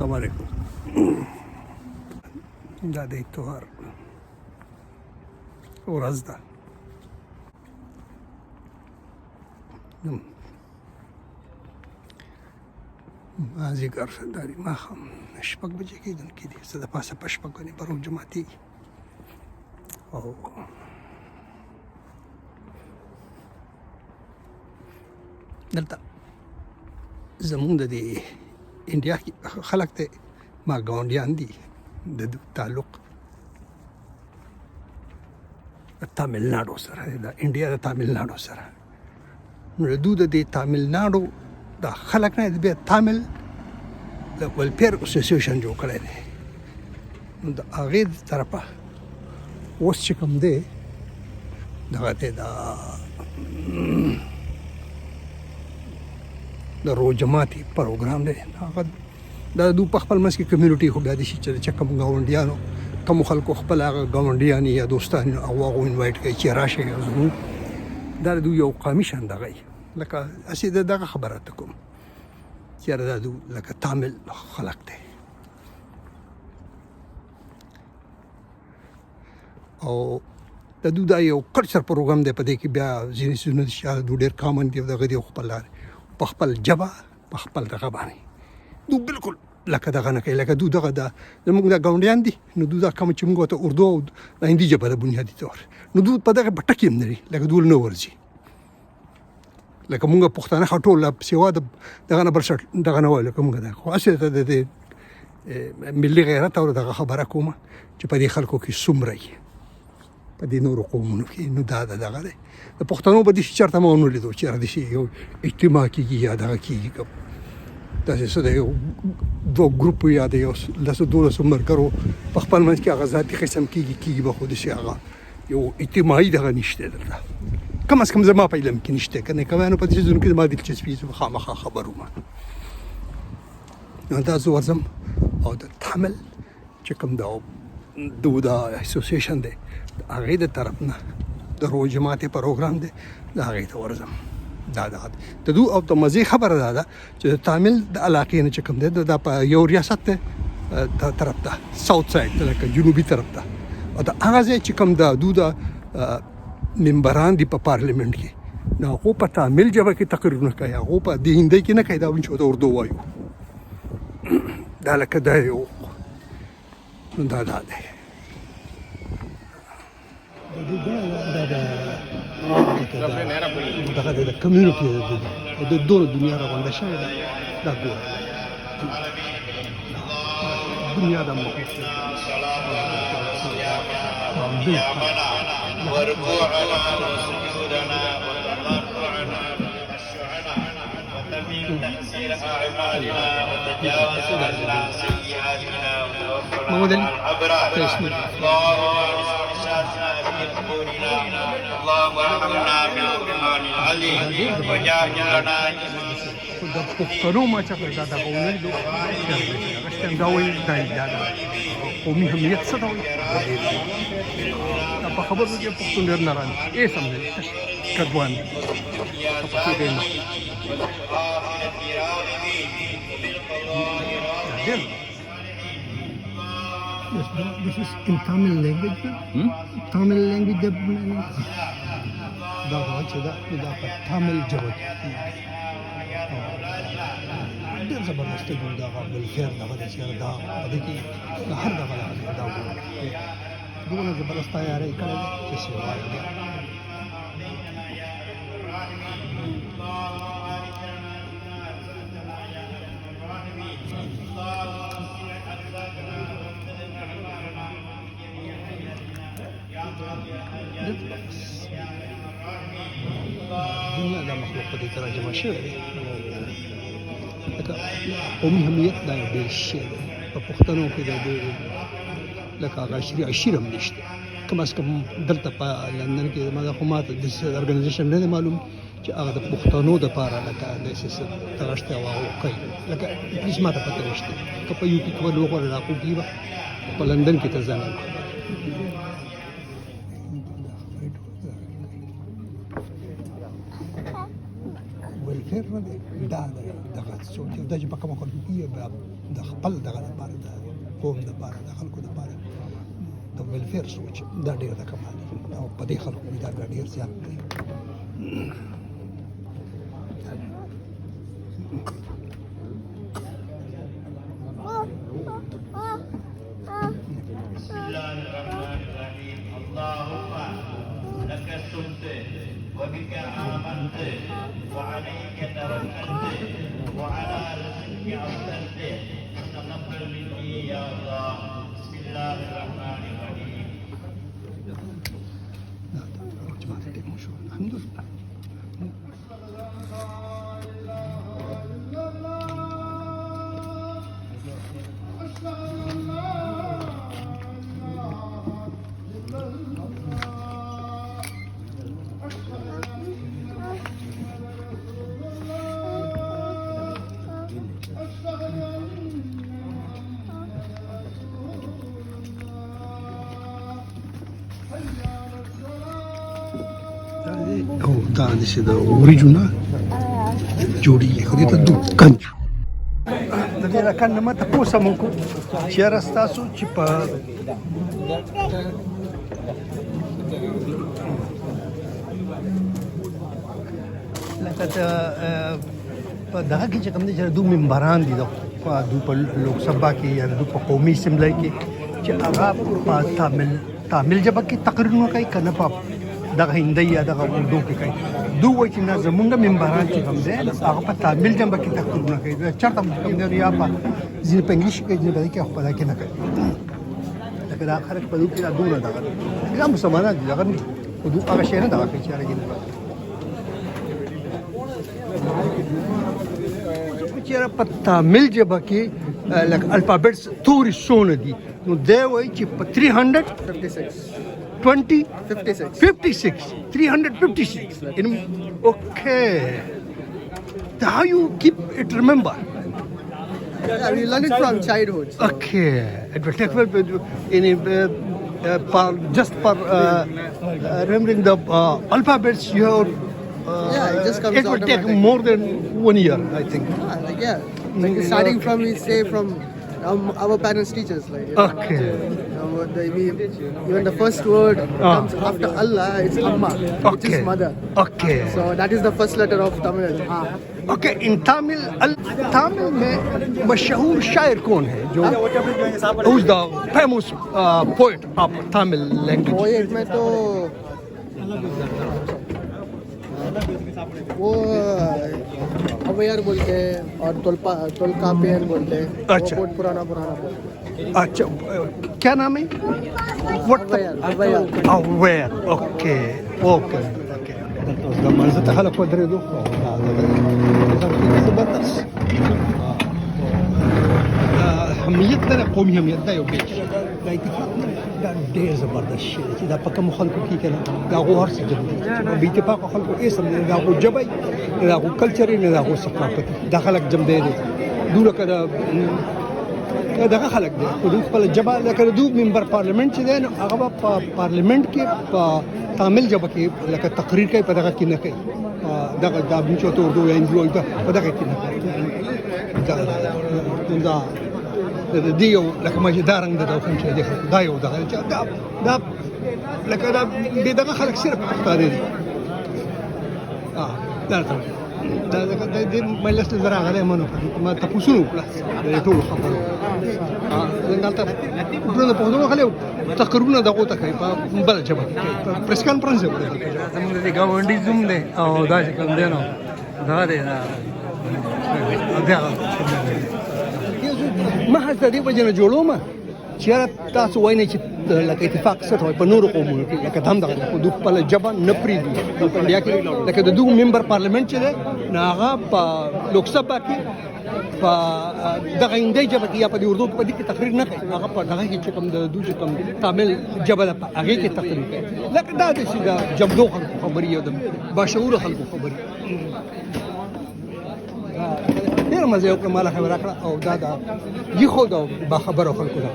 السلام عليكم. دا د اتوار ورځ ده. مازدیګر داري ماښام 6 بجې کېدونکي دي. څه د پاسه په 6 باندې به روژه ماتېږي او دلته زمونږ د دې انډیا کې خلک ته ما ګاونډیان دي د تعلق تامل ناډو سره د انډیا د تامل ناډو سره. نو د دوی د دې تامل ناډو د خلک نه بیا تامل د ویلفیر اسوسییشن جوړ کړی دی. نو د هغې د طرفه اوس چې کوم دی دغه دی د روژه ماتي پروګرام دی. هغه دا دوی په خپل منځ کې کمیونټي خو بیا دي چې کوم ګاونډیانو کوم خلکو خپل هغه ګاونډیان یا دوستان هغه انوایټ کوي چې راشئ زموږ دا دوی یو قومي شان دغه لکه هسې دغه خبره ته کوم چې دا دوی لکه تامل خلک دی او د دوی دا یو کلچر پروګرام دی. په دې کې بیا ځینې څیزونه چې دوی ډېر کامن دي دغه دی خپل په خپل ژبه په خپل دغه باندې دوی بالکل لکه دغه نه کوي لکه دوی دغه زموږ د ګاونډیان دي. نو دوی دا کوم چې موږ ته اردو او د هندي ژبه د بنیادي طور نو دوی په دغه په ټکي هم نه دي لکه دوی نه ورځي لکه موږ پښتانه ټول سوا دغه نه بل څه دغه نه وایو لکه موږ دا خو هسې د ملي غیرت او دغه خبره کومه چې په دې خلکو کې څومره یې په دې نورو قومونو کې نو دا دغه دی. د پښتنو به داسې چېرته ما ونه لیدو چې داسې یو اجتماع کېږي یا دغه کېږي داسې څه د یو دوه ګروپ یا د یو 10-12 ملګرو په خپل منځ کې هغه ذاتي قسم کېږي به خو داسې هغه یو اجتماعي دغه نشته دلته کم از کم زما په علم کې نشته. که نه کوي نو په دې څیزونو کې زما دلچسپي زه خامخا خبر وم. نو دا زه ورځم او د تامل چې کوم د اسوسییشن دی د هغې د طرف نه د روژه ماتي پروګرام دی د هغې ته ورځم. دا د دوی او د مزې خبره دا ده چې د تامل د علاقې نه چې کوم دی دا په یو ریاست دی طرف ته ساوت ساید لکه جنوبي طرف ته او د هغه ځای چې کوم د دوی د ممبران دي په پارلیمنټ کې نو هغو په تامل ژبه کې تقریرونه کوي هغو په د هندۍ کې نه کوي دا چې د اردو وایو دا لکه دا یو دا دی دغه د کمیونټي د ټول دنیا راغونډه شوې ده. دا ګوره دنیا د مخکې وركوعنا وسجودنا وتضرعنا وتميم تحسين أعمالنا وتجاوز عنا سيئاتنا وتوفنا عن الأبرار. اللهم اجعلنا في قبورنا اللهم ارحمنا بالقرآن العظيم وجعل لنا د پښتنو ما چې دا د قومي دا وایي دا قومي هویت څه ډول دا په خبرو کې پښتون ډېر ناران یې سمجي کډوان په کې دی This is in Tamil language. Tamil language دا چې دا په تامل ژبه ډېر زبردست دی دا بل خیر دغه چې دا د کې هر دغه دا دونه زبردست یاري کړی چې سوای دی. دنیا دا مخلوق په دې ترجمه شوی دی لکه قومي هویت دا یو ډېر شی دی په پښتنو کې دا لکه هغه عشیر هم نشته کم از کم دلته په لندن کې زما خو ماته داسې ارګنایزیشن نه دی معلوم چې هغه د پښتنو دپاره لکه داسې څه تراشتی او هغه کوي لکه هېڅ ماته پته نشته که په یو کې کومه وغواړې راکو کېږي به په لندن کې ته ځان ویلفیر نه دی دا دغه څوک دا چې په کومه خلکو کې د خپل دغه لپاره د قوم لپاره د خلکو لپاره د ویلفیر سوچ دا ډېر د کمال دی او په دې خلکو کې دا ډېر زیات دی. لك سمت وبك آمنت وعليك توكلت وعلى رزقك أفضلت تقبل مني يا الله. بسم الله الرحمن الرحيم. الحمد لله. او دا داسې د وریجو نه جوړېږي خو دې ته دوکان د دې رکن نه ما تپوس هم وکړو چې یاره ستاسو چې په لکه په دغه کې چې کوم دي چې دوی ممبران دي دوی په لوکسبا کې یا دوی په قومي اسمبلی کې چې هغه په تامل ژبه کې تقریرونه کوي که نه په دغه هندي یا دغه اردو کې کوي. دوی وایي چې نه زمونږ ممبران چې کوم دی هغه په تامل ژبه کې تقریرونه کوي. چېرته هم کوم دی یا په ځینې په انګلیش کې کوي ځینې په دې کې خو په دغه کې نه کوي. لکه دا خلک په دوی کې دا دومره دغه دا مسلمانان دي دغه خو دوی هغه شی نه دغه کوي چې هغه چېرې په تامل ژبه کې لکه الفابېټس تورې څونه دي نو دی وایي چې په 356 okay. How you keep it remember? Yeah, we learn it from childhood. So. Okay. It will take just for remembering the alphabets you have. Yeah, it just comes It will take automatic. more than 1 year, I think. Like starting from we say from our parents teachers like. Okay. Even the first word comes after Allah. It's Amma, which is mother. Okay. So that is the first letter of Tamil. Okay. In Tamil में मशहूर शायर कौन है जो who's the famous poet of Tamil language? Poet में तो वो अवैयार बोलते हैं और तोलकापियन बोलते हैं. अच्छा. वो बहुत पुराना बोलते हैं. अच्छा क्या नाम है? What? अवैयार. Aware. Okay. Okay. لما نزلت خلق ودري دو هميتنا قومي هميتنا يو بيش دا اتفاقنا دا ډېر زبردست شی دی چې دا په کومو خلکو کې کنه دا هغو هر څه جمع دی بې اتفاقو خلکو اسم نه دا هغو ژبه نه دا هغو کلچر نه دا هغو ثقافت دا خلک جمع دی دوی لکه دغه خلک دی خو دوی خپله ژبه لکه دوی ممبر پارلمنټ چې دی نو هغه به په پارلمنټ کې په تامل ژبه کې لکه تقریر کوي په دغه کې نه کوي دغه دا موږ ته اردو یا انګلیسي په دغه کې نه کوي دا دی یو لکه ما چې دا رنګ د دوکن چې دی دا یو دغه دا لکه دا دغه خلک صرف پښتانه دي دا د مجلس ته راغلی منو ما تاسو نو پلاس د ټول خبرو دلته پرونه په دوه خلک تقریبا دغه ته کوي په بل ژبه پریس کانفرنس دی زموږ د ګاونډي زوم دی او دا چې کوم دی نو دا دی ما هڅه دی په جن جوړوم چې تاسو وایئ چې لکه اتفاق څه وایي په نورو قومونو کې لکه دم دغه د خپل ژبه نه پرېږدي په انډیا کې لکه د دوی ممبر پارلمنټ چې دی نو هغه په لوکسبا کې په دغه هندي ژبه کې یا په اردو کې په دې کې تقریر نه کوي هغه په دغه کې چې کوم د دوی چې کوم تامل ژبه ده هغې کې تقریر کوي لکه دا داسې د جمدو خلکو خبرې او د باشعوره خلکو خبرې ډېر مزه یې وکړه ما له خبره کړه او دا یې خو د باخبرو خلکو ده